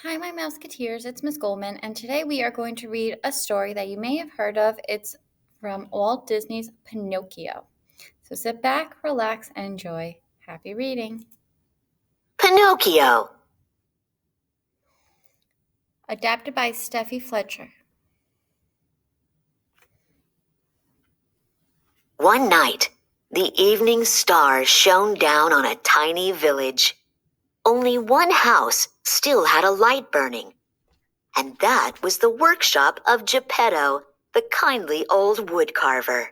Hi, my Mouseketeers. It's Miss Goldman, and today we are going to read a story that you may have heard of. It's from Walt Disney's Pinocchio. So sit back, relax, and enjoy. Happy reading. Pinocchio. Adapted by Steffi Fletcher. One night, the evening stars shone down on a tiny village. Only one house still had a light burning, and that was the workshop of Geppetto, the kindly old woodcarver.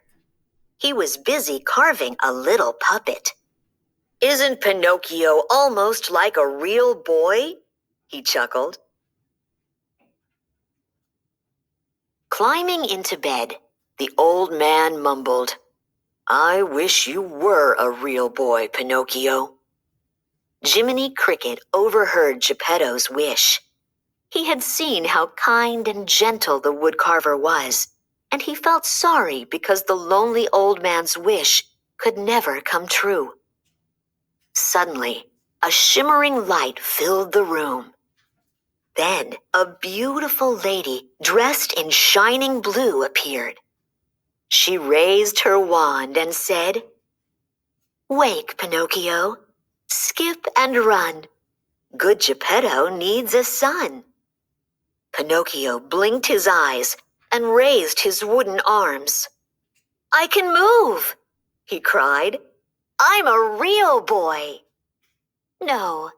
He was busy carving a little puppet. "Isn't Pinocchio almost like a real boy?" he chuckled. Climbing into bed, the old man mumbled, "I wish you were a real boy, Pinocchio." Jiminy Cricket overheard Geppetto's wish. He had seen how kind and gentle the woodcarver was, and he felt sorry because the lonely old man's wish could never come true. Suddenly, a shimmering light filled the room. Then a beautiful lady dressed in shining blue appeared. She raised her wand and said, "Wake, Pinocchio. Skip and run. Good Geppetto needs a son." Pinocchio blinked his eyes and raised his wooden arms. "I can move," he cried. "I'm a real boy." "No,"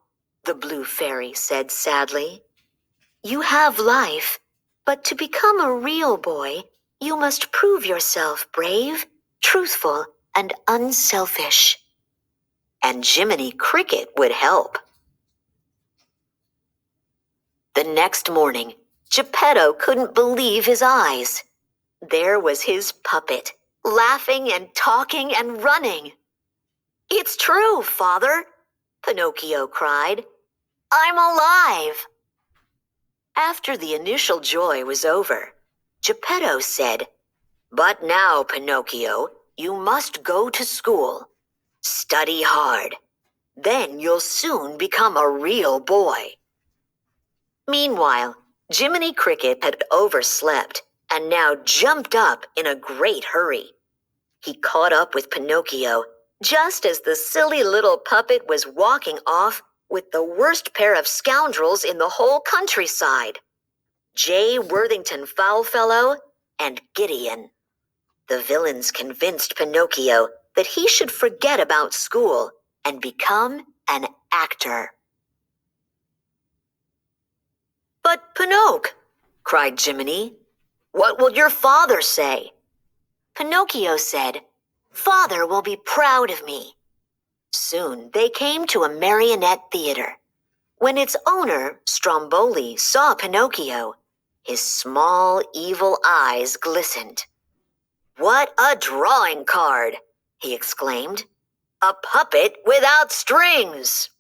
the blue fairy said sadly. "You have life, but to become a real boy, you must prove yourself brave, truthful, and unselfish. And Jiminy Cricket would help." The next morning, Geppetto couldn't believe his eyes. There was his puppet, laughing and talking and running. "It's true, Father," Pinocchio cried. "I'm alive." After the initial joy was over, Geppetto said, "But now, Pinocchio, you must go to school. Study hard. Then you'll soon become a real boy." Meanwhile, Jiminy Cricket had overslept and now jumped up in a great hurry. He caught up with Pinocchio just as the silly little puppet was walking off with the worst pair of scoundrels in the whole countryside, J. Worthington Foulfellow and Gideon. The villains convinced Pinocchio that he should forget about school and become an actor. "But Pinocchio," cried Jiminy, "what will your father say?" Pinocchio said, "Father will be proud of me." Soon they came to a marionette theater. When its owner, Stromboli, saw Pinocchio, his small, evil eyes glistened. "What a drawing card!" he exclaimed. "A puppet without strings!"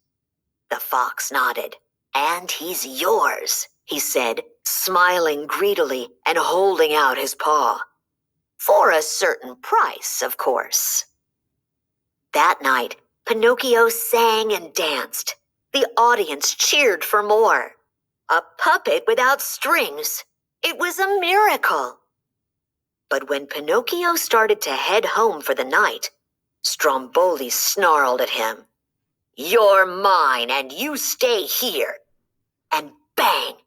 The fox nodded. "And he's yours," he said, smiling greedily and holding out his paw. "For a certain price, of course." That night, Pinocchio sang and danced. The audience cheered for more. A puppet without strings. It was a miracle. But when Pinocchio started to head home for the night, Stromboli snarled at him. "You're mine, and you stay here." And bang!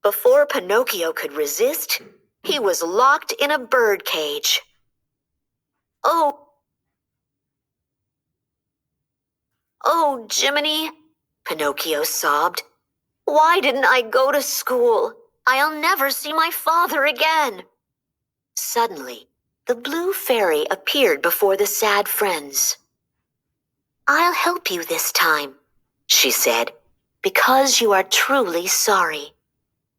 Before Pinocchio could resist, he was locked in a bird cage. Oh, Jiminy," Pinocchio sobbed. "Why didn't I go to school? I'll never see my father again." Suddenly, the blue fairy appeared before the sad friends. "I'll help you this time," she said, "because you are truly sorry.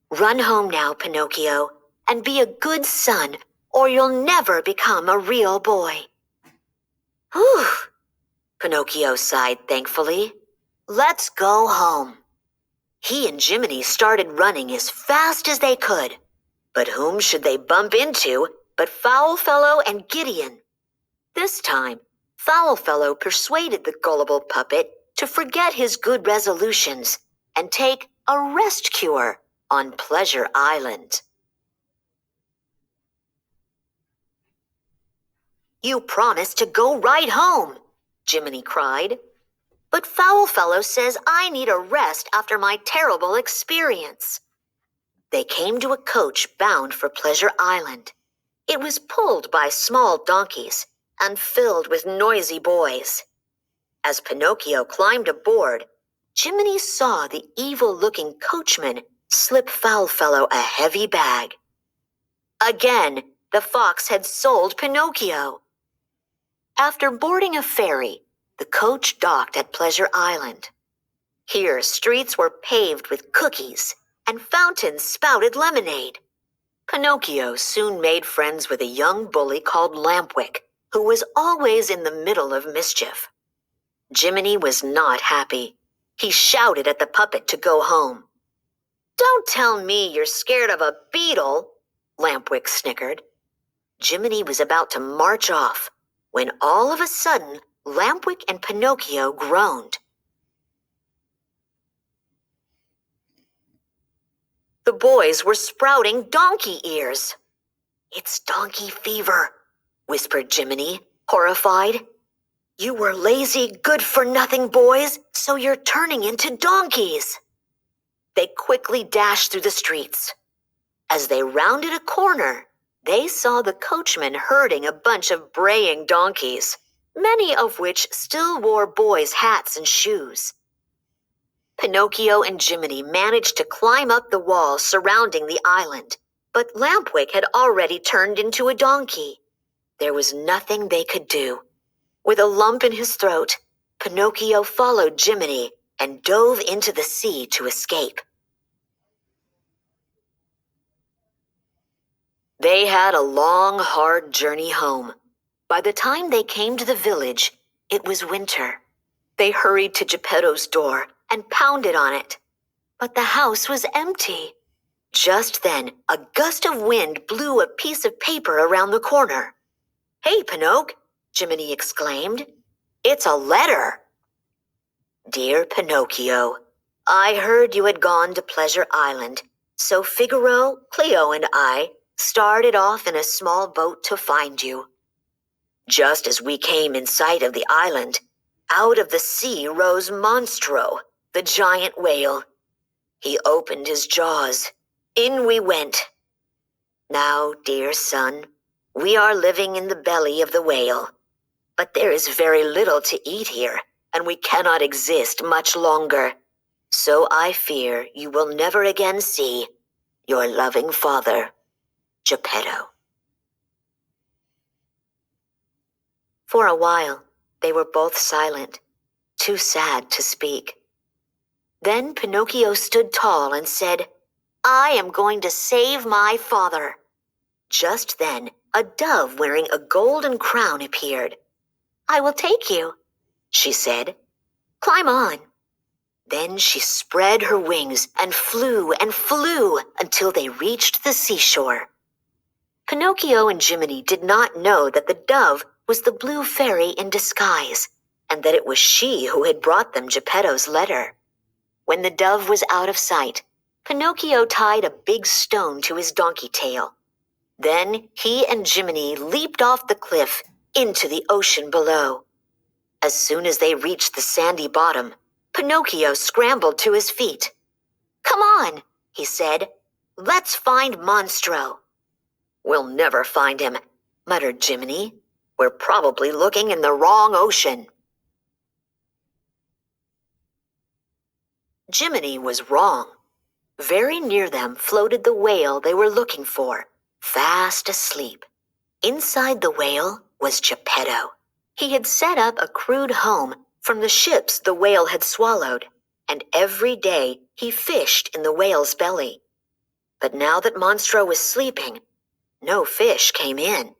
Run home now, Pinocchio, and be a good son, or you'll never become a real boy." "Whew!" Pinocchio sighed thankfully. "Let's go home." He and Jiminy started running as fast as they could. But whom should they bump into but Foulfellow and Gideon? This time, Foulfellow persuaded the gullible puppet to forget his good resolutions and take a rest cure on Pleasure Island. "You promised to go right home," Jiminy cried. "But Foulfellow says I need a rest after my terrible experience." They came to a coach bound for Pleasure Island. It was pulled by small donkeys and filled with noisy boys. As Pinocchio climbed aboard, Jiminy saw the evil-looking coachman slip Foulfellow a heavy bag. Again, the fox had sold Pinocchio. After boarding a ferry, the coach docked at Pleasure Island. Here, streets were paved with cookies, and fountains spouted lemonade. Pinocchio soon made friends with a young bully called Lampwick, who was always in the middle of mischief. Jiminy was not happy. He shouted at the puppet to go home. "Don't tell me you're scared of a beetle," Lampwick snickered. Jiminy was about to march off when all of a sudden Lampwick and Pinocchio groaned. The boys were sprouting donkey ears. "It's donkey fever," whispered Jiminy, horrified. "You were lazy, good-for-nothing boys, so you're turning into donkeys." They quickly dashed through the streets. As they rounded a corner, they saw the coachman herding a bunch of braying donkeys, many of which still wore boys' hats and shoes. Pinocchio and Jiminy managed to climb up the wall surrounding the island, but Lampwick had already turned into a donkey. There was nothing they could do. With a lump in his throat, Pinocchio followed Jiminy and dove into the sea to escape. They had a long, hard journey home. By the time they came to the village, it was winter. They hurried to Geppetto's door and pounded on it. But the house was empty. Just then, a gust of wind blew a piece of paper around the corner. "Hey, Pinocchio," Jiminy exclaimed. "It's a letter." "Dear Pinocchio, I heard you had gone to Pleasure Island, so Figaro, Cleo, and I started off in a small boat to find you. Just as we came in sight of the island, out of the sea rose Monstro, the giant whale. He opened his jaws. In we went. Now, dear son, we are living in the belly of the whale. But there is very little to eat here, and we cannot exist much longer. So I fear you will never again see your loving father, Geppetto." For a while, they were both silent, too sad to speak. Then Pinocchio stood tall and said, "I am going to save my father." Just then, a dove wearing a golden crown appeared. "I will take you," she said. "Climb on." Then she spread her wings and flew until they reached the seashore. Pinocchio and Jiminy did not know that the dove was the blue fairy in disguise, and that it was she who had brought them Geppetto's letter. When the dove was out of sight, Pinocchio tied a big stone to his donkey tail. Then he and Jiminy leaped off the cliff into the ocean below. As soon as they reached the sandy bottom, Pinocchio scrambled to his feet. "Come on," he said. "Let's find Monstro." "We'll never find him," muttered Jiminy. "We're probably looking in the wrong ocean." Jiminy was wrong. Very near them floated the whale they were looking for, fast asleep. Inside the whale was Geppetto. He had set up a crude home from the ships the whale had swallowed, and every day he fished in the whale's belly. But now that Monstro was sleeping, no fish came in.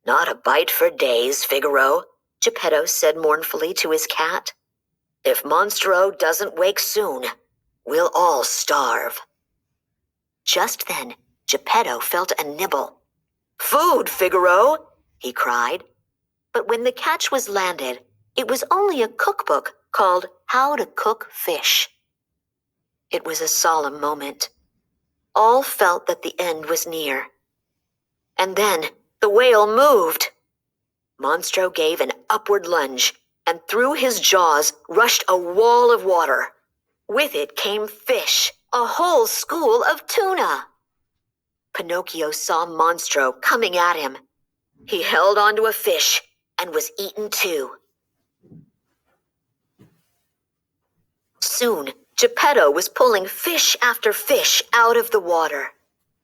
"Not a bite for days, Figaro," Geppetto said mournfully to his cat. "If Monstro doesn't wake soon, we'll all starve." Just then, Geppetto felt a nibble. "Food, Figaro!" he cried. But when the catch was landed, it was only a cookbook called How to Cook Fish. It was a solemn moment. All felt that the end was near. And then the whale moved. Monstro gave an upward lunge, and through his jaws rushed a wall of water. With it came fish, a whole school of tuna. Pinocchio saw Monstro coming at him. He held onto a fish and was eaten too. Soon, Geppetto was pulling fish after fish out of the water.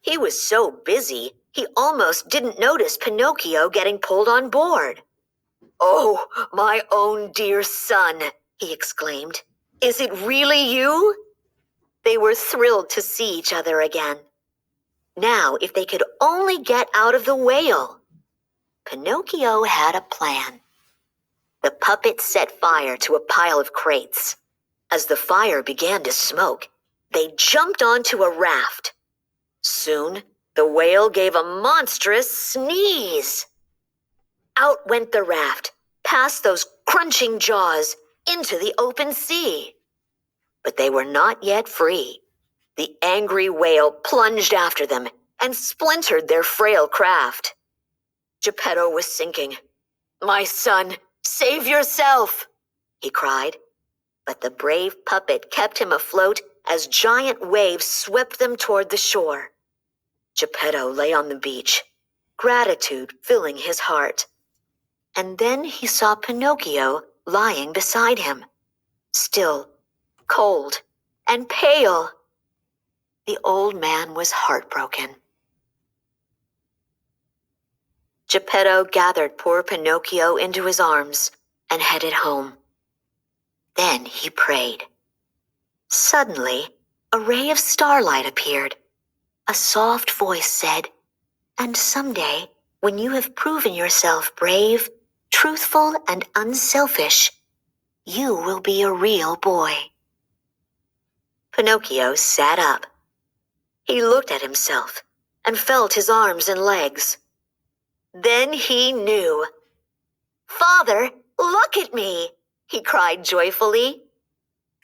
He was so busy, he almost didn't notice Pinocchio getting pulled on board. "Oh, my own dear son," he exclaimed. "Is it really you?" They were thrilled to see each other again. Now, if they could only get out of the whale. Pinocchio had a plan. The puppet set fire to a pile of crates. As the fire began to smoke, they jumped onto a raft. Soon, the whale gave a monstrous sneeze. Out went the raft, past those crunching jaws, into the open sea. But they were not yet free. The angry whale plunged after them and splintered their frail craft. Geppetto was sinking. "My son, save yourself!" he cried. But the brave puppet kept him afloat as giant waves swept them toward the shore. Geppetto lay on the beach, gratitude filling his heart. And then he saw Pinocchio lying beside him, still, cold, and pale. The old man was heartbroken. Geppetto gathered poor Pinocchio into his arms and headed home. Then he prayed. Suddenly, a ray of starlight appeared. A soft voice said, "And someday, when you have proven yourself brave, truthful, and unselfish, you will be a real boy." Pinocchio sat up. He looked at himself and felt his arms and legs. Then he knew. "Father, look at me!" he cried joyfully.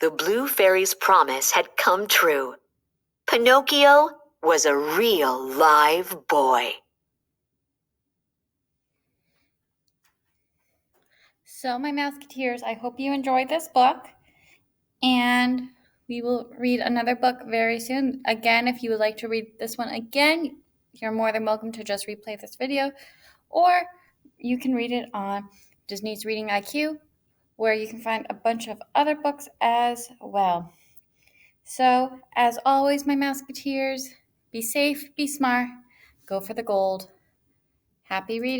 The blue fairy's promise had come true. Pinocchio was a real live boy. So, my Mouseketeers, I hope you enjoyed this book, and we will read another book very soon. Again, if you would like to read this one again, you're more than welcome to just replay this video, or you can read it on Disney's Reading IQ, where you can find a bunch of other books as well. So, as always, my Mouseketeers, be safe, be smart, go for the gold. Happy reading.